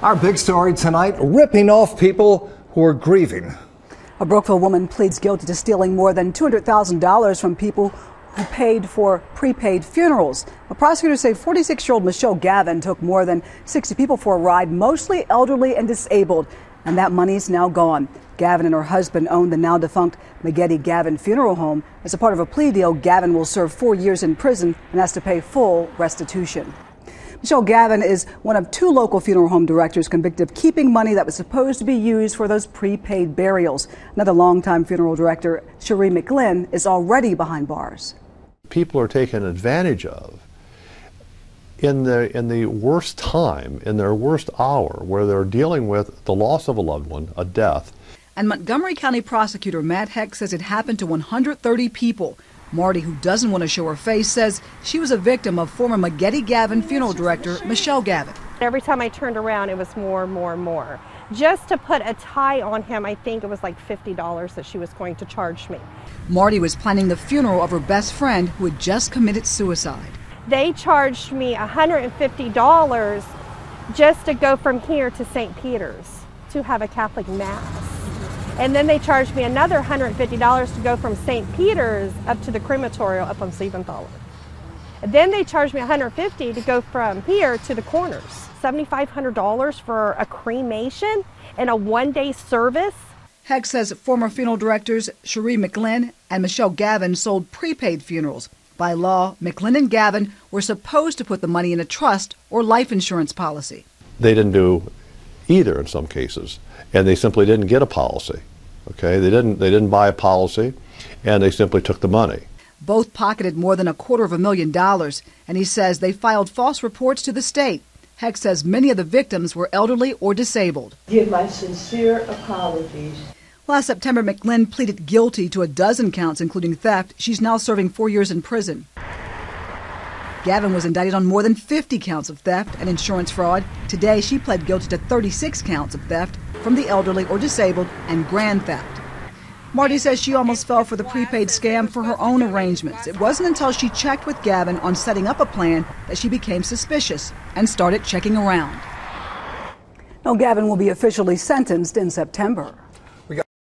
Our big story tonight, ripping off people who are grieving. A Brookville woman pleads guilty to stealing more than $200,000 from people who paid for prepaid funerals. The prosecutors say 46-year-old Michelle Gavin took more than 60 people for a ride, mostly elderly and disabled, and that money is now gone. Gavin and her husband own the now-defunct Magetti-Gavin Funeral Home. As a part of a plea deal, Gavin will serve 4 years in prison and has to pay full restitution. Michelle Gavin is one of 2 local funeral home directors convicted of keeping money that was supposed to be used for those prepaid burials. Another longtime funeral director, Cherie McGlynn, is already behind bars. People are taken advantage of in the worst time, in their worst hour, where they're dealing with the loss of a loved one, a death. And Montgomery County prosecutor Matt Heck says it happened to 130 people. Marty, who doesn't want to show her face, says she was a victim of former Magetti-Gavin funeral director Michelle Gavin. Every time I turned around, it was more and more and more. Just to put a tie on him, I think it was like $50 that she was going to charge me. Marty was planning the funeral of her best friend who had just committed suicide. They charged me $150 just to go from here to St. Peter's to have a Catholic Mass. And then they charged me another $150 to go from St. Peter's up to the crematorium up on Siebenthaler. And then they charged me $150 to go from here to the corners. $7,500 for a cremation and a one-day service. Heck says former funeral directors Cherie McGlynn and Michelle Gavin sold prepaid funerals. By law, McGlynn and Gavin were supposed to put the money in a trust or life insurance policy. They didn't do either in some cases, and they simply didn't get a policy. Okay, they didn't buy a policy, and they simply took the money. Both pocketed more than $250,000, and he says they filed false reports to the state. Heck says many of the victims were elderly or disabled. Give my sincere apologies. Last September, McGlynn pleaded guilty to a dozen counts, including theft. She's now serving 4 years in prison. Gavin was indicted on more than 50 counts of theft and insurance fraud. Today, she pled guilty to 36 counts of theft from the elderly or disabled and grand theft. Marty says she almost fell for the prepaid scam for her own arrangements. It wasn't until she checked with Gavin on setting up a plan that she became suspicious and started checking around. Now, Gavin will be officially sentenced in September.